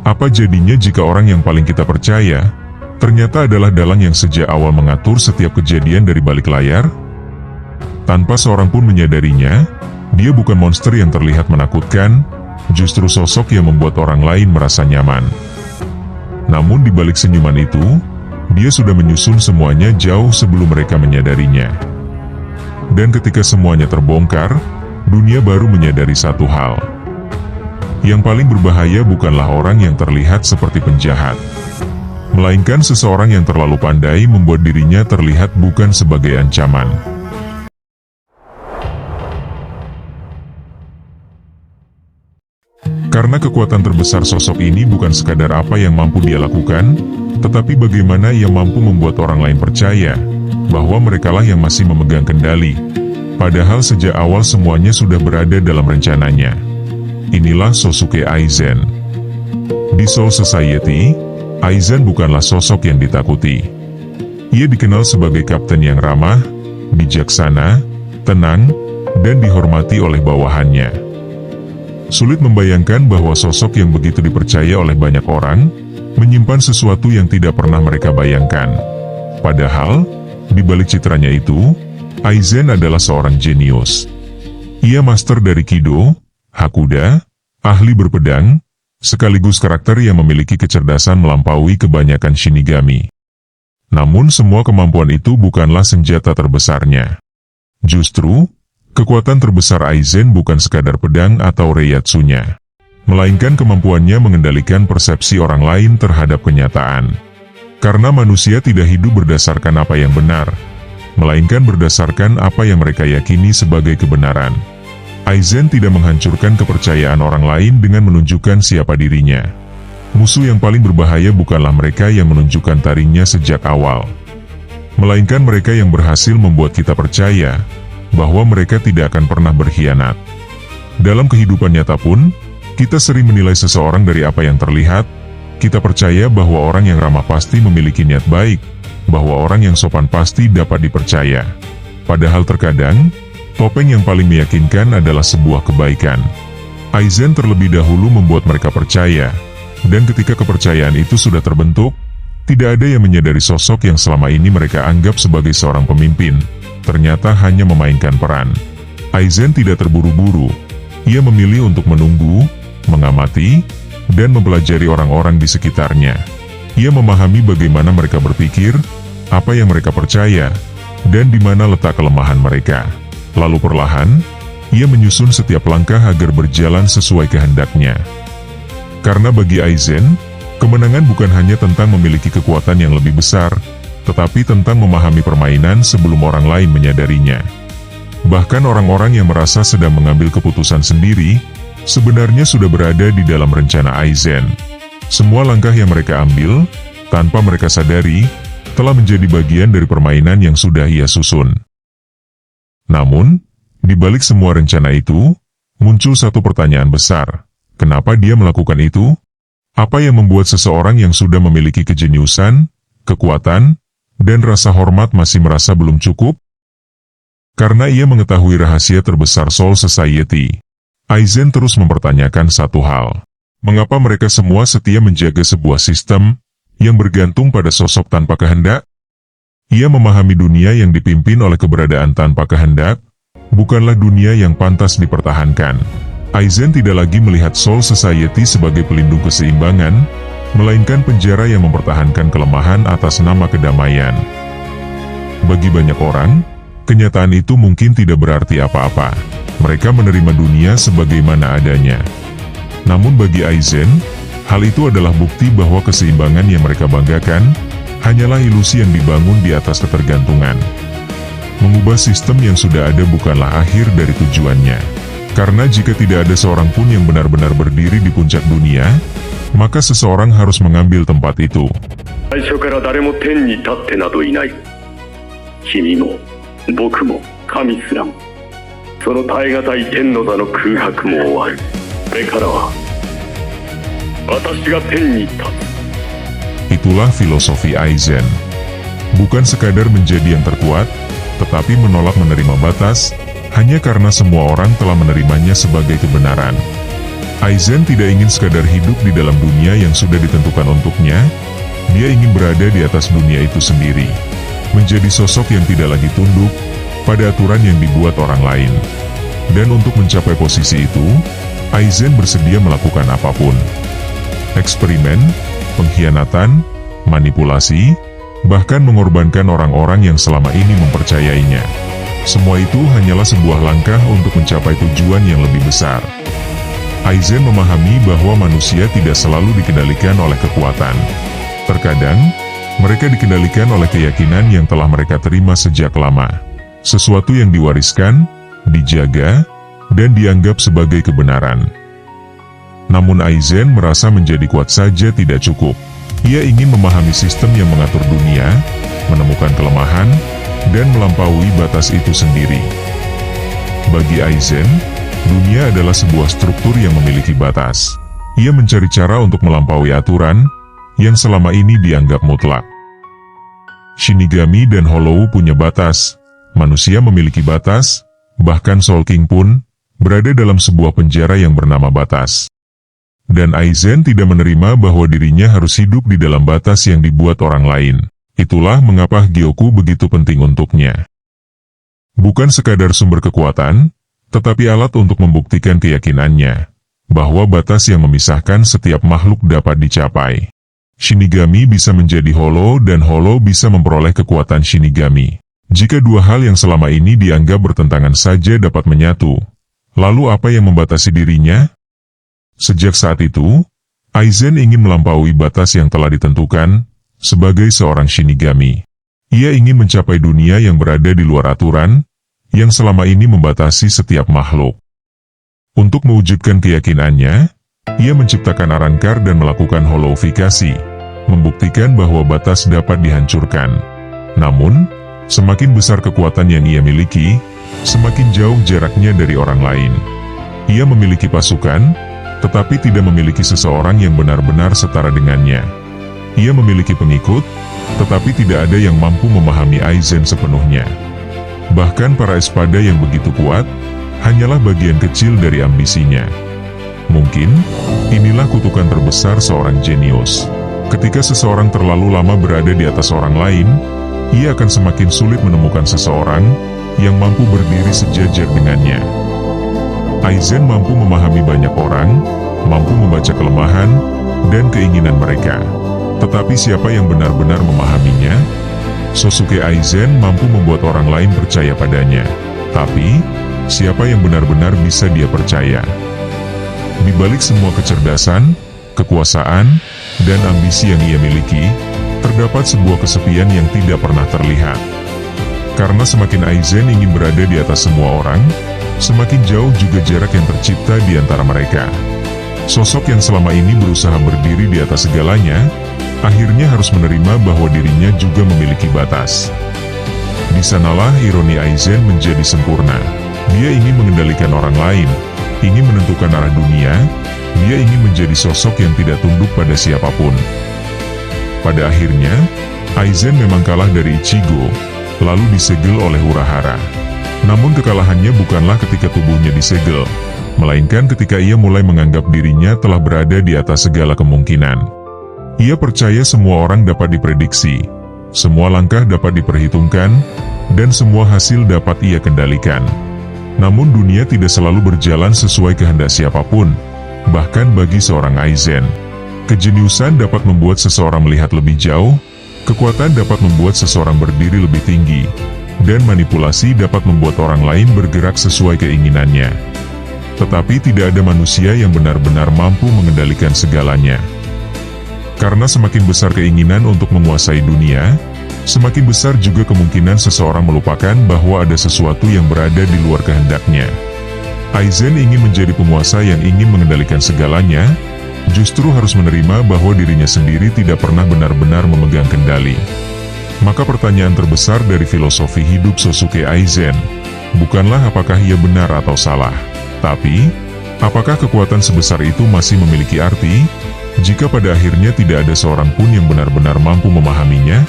Apa jadinya jika orang yang paling kita percaya, ternyata adalah dalang yang sejak awal mengatur setiap kejadian dari balik layar? Tanpa seorang pun menyadarinya, dia bukan monster yang terlihat menakutkan, justru sosok yang membuat orang lain merasa nyaman. Namun di balik senyuman itu, dia sudah menyusun semuanya jauh sebelum mereka menyadarinya. Dan ketika semuanya terbongkar, dunia baru menyadari satu hal. Yang paling berbahaya bukanlah orang yang terlihat seperti penjahat, melainkan seseorang yang terlalu pandai membuat dirinya terlihat bukan sebagai ancaman. Karena kekuatan terbesar sosok ini bukan sekadar apa yang mampu dia lakukan, tetapi bagaimana ia mampu membuat orang lain percaya bahwa merekalah yang masih memegang kendali. Padahal sejak awal semuanya sudah berada dalam rencananya. Inilah Sosuke Aizen. Di Soul Society, Aizen bukanlah sosok yang ditakuti. Ia dikenal sebagai kapten yang ramah, bijaksana, tenang, dan dihormati oleh bawahannya. Sulit membayangkan bahwa sosok yang begitu dipercaya oleh banyak orang, menyimpan sesuatu yang tidak pernah mereka bayangkan. Padahal, di balik citranya itu, Aizen adalah seorang jenius. Ia master dari Kido, Hakuda, ahli berpedang, sekaligus karakter yang memiliki kecerdasan melampaui kebanyakan Shinigami. Namun semua kemampuan itu bukanlah senjata terbesarnya. Justru, kekuatan terbesar Aizen bukan sekadar pedang atau reiatsunya, melainkan kemampuannya mengendalikan persepsi orang lain terhadap kenyataan. Karena manusia tidak hidup berdasarkan apa yang benar, melainkan berdasarkan apa yang mereka yakini sebagai kebenaran. Aizen tidak menghancurkan kepercayaan orang lain dengan menunjukkan siapa dirinya. Musuh yang paling berbahaya bukanlah mereka yang menunjukkan taringnya sejak awal, melainkan mereka yang berhasil membuat kita percaya bahwa mereka tidak akan pernah berkhianat. Dalam kehidupan nyata pun, kita sering menilai seseorang dari apa yang terlihat. Kita percaya bahwa orang yang ramah pasti memiliki niat baik, bahwa orang yang sopan pasti dapat dipercaya. Padahal terkadang, topeng yang paling meyakinkan adalah sebuah kebaikan. Aizen terlebih dahulu membuat mereka percaya, dan ketika kepercayaan itu sudah terbentuk, tidak ada yang menyadari sosok yang selama ini mereka anggap sebagai seorang pemimpin ternyata hanya memainkan peran. Aizen tidak terburu-buru. Ia memilih untuk menunggu, mengamati, dan mempelajari orang-orang di sekitarnya. Ia memahami bagaimana mereka berpikir, apa yang mereka percaya, dan di mana letak kelemahan mereka. Lalu perlahan, ia menyusun setiap langkah agar berjalan sesuai kehendaknya. Karena bagi Aizen, kemenangan bukan hanya tentang memiliki kekuatan yang lebih besar, tetapi tentang memahami permainan sebelum orang lain menyadarinya. Bahkan orang-orang yang merasa sedang mengambil keputusan sendiri, sebenarnya sudah berada di dalam rencana Aizen. Semua langkah yang mereka ambil, tanpa mereka sadari, telah menjadi bagian dari permainan yang sudah ia susun. Namun, di balik semua rencana itu, muncul satu pertanyaan besar. Kenapa dia melakukan itu? Apa yang membuat seseorang yang sudah memiliki kejeniusan, kekuatan, dan rasa hormat masih merasa belum cukup? Karena ia mengetahui rahasia terbesar Soul Society, Aizen terus mempertanyakan satu hal. Mengapa mereka semua setia menjaga sebuah sistem yang bergantung pada sosok tanpa kehendak? Ia memahami dunia yang dipimpin oleh keberadaan tanpa kehendak, bukanlah dunia yang pantas dipertahankan. Aizen tidak lagi melihat Soul Society sebagai pelindung keseimbangan, melainkan penjara yang mempertahankan kelemahan atas nama kedamaian. Bagi banyak orang, kenyataan itu mungkin tidak berarti apa-apa. Mereka menerima dunia sebagaimana adanya. Namun bagi Aizen, hal itu adalah bukti bahwa keseimbangan yang mereka banggakan hanyalah ilusi yang dibangun di atas ketergantungan. Mengubah sistem yang sudah ada bukanlah akhir dari tujuannya. Karena jika tidak ada seorang pun yang benar-benar berdiri di puncak dunia, maka seseorang harus mengambil tempat itu. Itulah filosofi Aizen. Bukan sekadar menjadi yang terkuat, tetapi menolak menerima batas, hanya karena semua orang telah menerimanya sebagai kebenaran. Aizen tidak ingin sekadar hidup di dalam dunia yang sudah ditentukan untuknya, dia ingin berada di atas dunia itu sendiri, menjadi sosok yang tidak lagi tunduk pada aturan yang dibuat orang lain. Dan untuk mencapai posisi itu, Aizen bersedia melakukan apapun. Eksperimen, pengkhianatan, manipulasi, bahkan mengorbankan orang-orang yang selama ini mempercayainya. Semua itu hanyalah sebuah langkah untuk mencapai tujuan yang lebih besar. Aizen memahami bahwa manusia tidak selalu dikendalikan oleh kekuatan. Terkadang, mereka dikendalikan oleh keyakinan yang telah mereka terima sejak lama. Sesuatu yang diwariskan, dijaga, dan dianggap sebagai kebenaran. Namun Aizen merasa menjadi kuat saja tidak cukup. Ia ingin memahami sistem yang mengatur dunia, menemukan kelemahan, dan melampaui batas itu sendiri. Bagi Aizen, dunia adalah sebuah struktur yang memiliki batas. Ia mencari cara untuk melampaui aturan yang selama ini dianggap mutlak. Shinigami dan Hollow punya batas, manusia memiliki batas, bahkan Soul King pun berada dalam sebuah penjara yang bernama batas. Dan Aizen tidak menerima bahwa dirinya harus hidup di dalam batas yang dibuat orang lain. Itulah mengapa Gyoku begitu penting untuknya. Bukan sekadar sumber kekuatan, tetapi alat untuk membuktikan keyakinannya bahwa batas yang memisahkan setiap makhluk dapat dicapai. Shinigami bisa menjadi Hollow dan Hollow bisa memperoleh kekuatan Shinigami. Jika dua hal yang selama ini dianggap bertentangan saja dapat menyatu, lalu apa yang membatasi dirinya? Sejak saat itu, Aizen ingin melampaui batas yang telah ditentukan sebagai seorang Shinigami. Ia ingin mencapai dunia yang berada di luar aturan, yang selama ini membatasi setiap makhluk. Untuk mewujudkan keyakinannya, ia menciptakan Arrancar dan melakukan holoifikasi, membuktikan bahwa batas dapat dihancurkan. Namun, semakin besar kekuatan yang ia miliki, semakin jauh jaraknya dari orang lain. Ia memiliki pasukan, tetapi tidak memiliki seseorang yang benar-benar setara dengannya. Ia memiliki pengikut, tetapi tidak ada yang mampu memahami Aizen sepenuhnya. Bahkan para espada yang begitu kuat, hanyalah bagian kecil dari ambisinya. Mungkin, inilah kutukan terbesar seorang jenius. Ketika seseorang terlalu lama berada di atas orang lain, ia akan semakin sulit menemukan seseorang yang mampu berdiri sejajar dengannya. Aizen mampu memahami banyak orang, mampu membaca kelemahan dan keinginan mereka. Tetapi siapa yang benar-benar memahaminya? Sosuke Aizen mampu membuat orang lain percaya padanya. Tapi, siapa yang benar-benar bisa dia percaya? Di balik semua kecerdasan, kekuasaan, dan ambisi yang ia miliki, terdapat sebuah kesepian yang tidak pernah terlihat. Karena semakin Aizen ingin berada di atas semua orang, semakin jauh juga jarak yang tercipta di antara mereka. Sosok yang selama ini berusaha berdiri di atas segalanya, akhirnya harus menerima bahwa dirinya juga memiliki batas. Di sanalah ironi Aizen menjadi sempurna. Dia ingin mengendalikan orang lain, ingin menentukan arah dunia, dia ingin menjadi sosok yang tidak tunduk pada siapapun. Pada akhirnya, Aizen memang kalah dari Ichigo, lalu disegel oleh Urahara. Namun kekalahannya bukanlah ketika tubuhnya disegel, melainkan ketika ia mulai menganggap dirinya telah berada di atas segala kemungkinan. Ia percaya semua orang dapat diprediksi, semua langkah dapat diperhitungkan, dan semua hasil dapat ia kendalikan. Namun dunia tidak selalu berjalan sesuai kehendak siapapun, bahkan bagi seorang Aizen. Kejeniusan dapat membuat seseorang melihat lebih jauh, kekuatan dapat membuat seseorang berdiri lebih tinggi, dan manipulasi dapat membuat orang lain bergerak sesuai keinginannya. Tetapi tidak ada manusia yang benar-benar mampu mengendalikan segalanya. Karena semakin besar keinginan untuk menguasai dunia, semakin besar juga kemungkinan seseorang melupakan bahwa ada sesuatu yang berada di luar kehendaknya. Aizen ingin menjadi penguasa yang ingin mengendalikan segalanya, justru harus menerima bahwa dirinya sendiri tidak pernah benar-benar memegang kendali. Maka pertanyaan terbesar dari filosofi hidup Sosuke Aizen, bukanlah apakah ia benar atau salah, tapi, apakah kekuatan sebesar itu masih memiliki arti, jika pada akhirnya tidak ada seorang pun yang benar-benar mampu memahaminya?